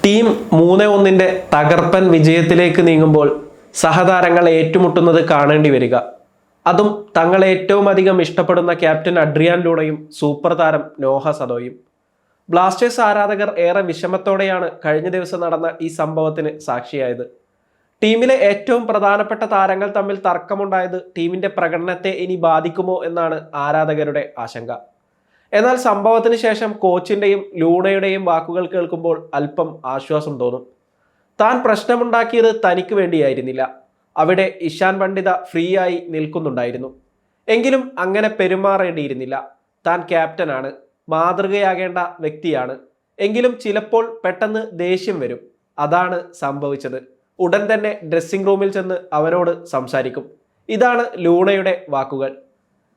Team 3-1 തകർപ്പൻ വിജയത്തിലേക്ക് നീങ്ങുമ്പോൾ സഹതാരങ്ങൾ ഏറ്റുമുട്ടുന്നത് കാണേണ്ടി വരിക. അതും തങ്ങൾ ഏറ്റവും അധികം ഇഷ്ടപ്പെടുന്ന ക്യാപ്റ്റൻ അഡ്രിയാൻ ലൂണയും സൂപ്പർ താരം നോഹ സദോയും. ബ്ലാസ്റ്റേഴ്സ് ആരാധകർ ഏറെ വിഷമത്തോടെയാണ് കഴിഞ്ഞ ദിവസം നടന്ന ഈ സംഭവത്തിന് സാക്ഷിയായത്. ടീമിലെ ഏറ്റവും പ്രധാനപ്പെട്ട താരങ്ങൾ തമ്മിൽ തർക്കമുണ്ടായത് ടീമിന്റെ പ്രകടനത്തെ ഇനി ബാധിക്കുമോ എന്നാണ് ആരാധകരുടെ ആശങ്ക. എന്നാൽ സംഭവത്തിന് ശേഷം കോച്ചിന്റെയും ലൂണയുടെയും വാക്കുകൾ കേൾക്കുമ്പോൾ അല്പം ആശ്വാസം തോന്നും. താൻ പ്രശ്നമുണ്ടാക്കിയത് തനിക്ക് വേണ്ടിയായിരുന്നില്ല, അവിടെ ഇഷാൻ പണ്ഡിത ഫ്രീ ആയി നിൽക്കുന്നുണ്ടായിരുന്നു. എങ്കിലും അങ്ങനെ പെരുമാറേണ്ടിയിരുന്നില്ല. താൻ ക്യാപ്റ്റനാണ്, മാതൃകയാകേണ്ട വ്യക്തിയാണ്. എങ്കിലും ചിലപ്പോൾ പെട്ടെന്ന് ദേഷ്യം വരും. അതാണ് സംഭവിച്ചത്. ഉടൻ തന്നെ ഡ്രസ്സിംഗ് റൂമിൽ ചെന്ന് അവനോട് സംസാരിക്കും. ഇതാണ് ലൂണയുടെ വാക്കുകൾ.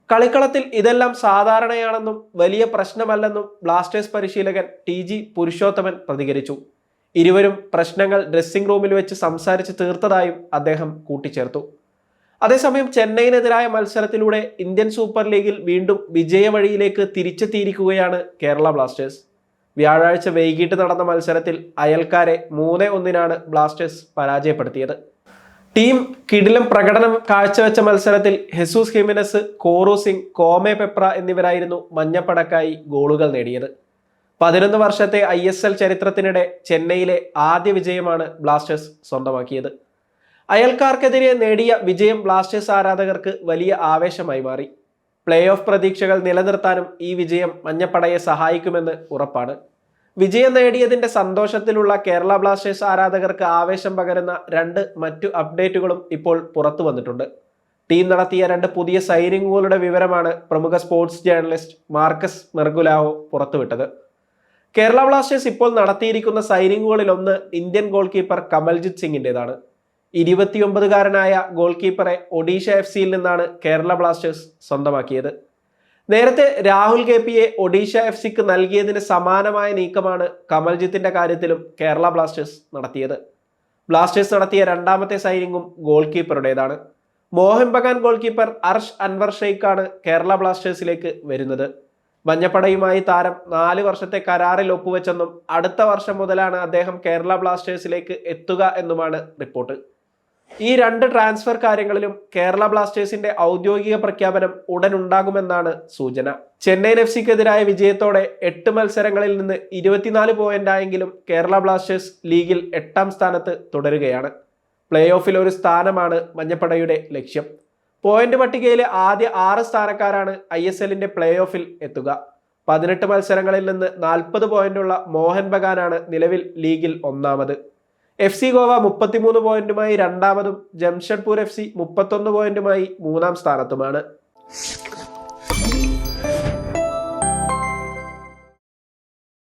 കളിക്കളത്തിൽ ഇതെല്ലാം സാധാരണയാണെന്നും വലിയ പ്രശ്നമല്ലെന്നും ബ്ലാസ്റ്റേഴ്സ് പരിശീലകൻ TG പുരുഷോത്തമൻ പ്രതികരിച്ചു. ഇരുവരും പ്രശ്നങ്ങൾ ഡ്രസ്സിംഗ് റൂമിൽ വെച്ച് സംസാരിച്ച് തീർത്തതായും അദ്ദേഹം കൂട്ടിച്ചേർത്തു. അതേസമയം ചെന്നൈയിനെതിരായ മത്സരത്തിലൂടെ ഇന്ത്യൻ സൂപ്പർ ലീഗിൽ വീണ്ടും വിജയവഴിയിലേക്ക് തിരിച്ചെത്തിയിരിക്കുകയാണ് കേരള ബ്ലാസ്റ്റേഴ്സ്. വ്യാഴാഴ്ച വൈകിട്ട് നടന്ന മത്സരത്തിൽ അയൽക്കാരെ 3-1 ബ്ലാസ്റ്റേഴ്സ് പരാജയപ്പെടുത്തിയത്. ടീം കിടിലം പ്രകടനം കാഴ്ചവെച്ച മത്സരത്തിൽ Jesus Jimenez, Korou Singh, Kwame Peprah എന്നിവരായിരുന്നു മഞ്ഞപ്പടക്കായി ഗോളുകൾ നേടിയത്. 11 വർഷത്തെ ISL ചരിത്രത്തിനിടെ ചെന്നൈയിലെ ആദ്യ വിജയമാണ് ബ്ലാസ്റ്റേഴ്സ് സ്വന്തമാക്കിയത്. അയൽക്കാർക്കെതിരെ നേടിയ വിജയം ബ്ലാസ്റ്റേഴ്സ് ആരാധകർക്ക് വലിയ ആവേശമായി മാറി. പ്ലേ ഓഫ് പ്രതീക്ഷകൾ നിലനിർത്താനും ഈ വിജയം മഞ്ഞപ്പടയെ സഹായിക്കുമെന്ന് ഉറപ്പാണ്. വിജയം നേടിയതിന്റെ സന്തോഷത്തിലുള്ള കേരള ബ്ലാസ്റ്റേഴ്സ് ആരാധകർക്ക് ആവേശം പകരുന്ന 2 മറ്റു അപ്ഡേറ്റുകളും ഇപ്പോൾ പുറത്തു വന്നിട്ടുണ്ട്. ടീം നടത്തിയ 2 പുതിയ സൈനിങ്ങുകളുടെ വിവരമാണ് പ്രമുഖ സ്പോർട്സ് ജേർണലിസ്റ്റ് മാർക്കസ് മെർഗുലാവോ പുറത്തുവിട്ടത്. കേരള ബ്ലാസ്റ്റേഴ്സ് ഇപ്പോൾ നടത്തിയിരിക്കുന്ന സൈനിങ്ങുകളിൽ ഒന്ന് ഇന്ത്യൻ ഗോൾ കീപ്പർ കമൽജിത് സിംഗിൻ്റെതാണ്. 29-കാരനായ ഗോൾ കീപ്പറെ ഒഡീഷ FCയിൽ നിന്നാണ് കേരള ബ്ലാസ്റ്റേഴ്സ് സ്വന്തമാക്കിയത്. നേരത്തെ രാഹുൽ KPയെ ഒഡീഷ FCക്ക് നൽകിയതിന് സമാനമായ നീക്കമാണ് കമൽജിത്തിന്റെ കാര്യത്തിലും കേരള ബ്ലാസ്റ്റേഴ്സ് നടത്തിയത്. ബ്ലാസ്റ്റേഴ്സ് നടത്തിയ 2ാമത്തെ സൈനിങ്ങും ഗോൾ കീപ്പറുടേതാണ്. മോഹൻ ബഗാൻ ഗോൾ കീപ്പർ അർഷ് അൻവർ ഷെയ്ഖാണ് കേരള ബ്ലാസ്റ്റേഴ്സിലേക്ക് വരുന്നത്. മഞ്ഞപ്പടയുമായി താരം 4 വർഷത്തെ കരാറിൽ ഒപ്പുവെച്ചെന്നും അടുത്ത വർഷം മുതലാണ് അദ്ദേഹം കേരള ബ്ലാസ്റ്റേഴ്സിലേക്ക് എത്തുക എന്നുമാണ് റിപ്പോർട്ട്. ഈ 2 ട്രാൻസ്ഫർ കാര്യങ്ങളിലും കേരള ബ്ലാസ്റ്റേഴ്സിന്റെ ഔദ്യോഗിക പ്രഖ്യാപനം ഉടൻ ഉണ്ടാകുമെന്നാണ് സൂചന. ചെന്നൈയിൻ FCക്കെതിരായ വിജയത്തോടെ 8 മത്സരങ്ങളിൽ നിന്ന് 24 പോയിന്റായെങ്കിലും കേരള ബ്ലാസ്റ്റേഴ്സ് ലീഗിൽ 8ാം സ്ഥാനത്ത് തുടരുകയാണ്. പ്ലേ ഓഫിൽ ഒരു സ്ഥാനമാണ് മഞ്ഞപ്പടയുടെ ലക്ഷ്യം. പോയിന്റ് പട്ടികയിലെ ആദ്യ 6 സ്ഥാനക്കാരാണ് ISLന്റെ പ്ലേ ഓഫിൽ എത്തുക. 18 മത്സരങ്ങളിൽ നിന്ന് 40 പോയിന്റുള്ള മോഹൻ ബഗാനാണ് നിലവിൽ ലീഗിൽ 1ാമത്. FC ഗോവ 33 പോയിന്റുമായി 2ാമതും ജംഷഡ്പൂർ FC 31 പോയിന്റുമായി 3ാം സ്ഥാനത്തുമാണ്.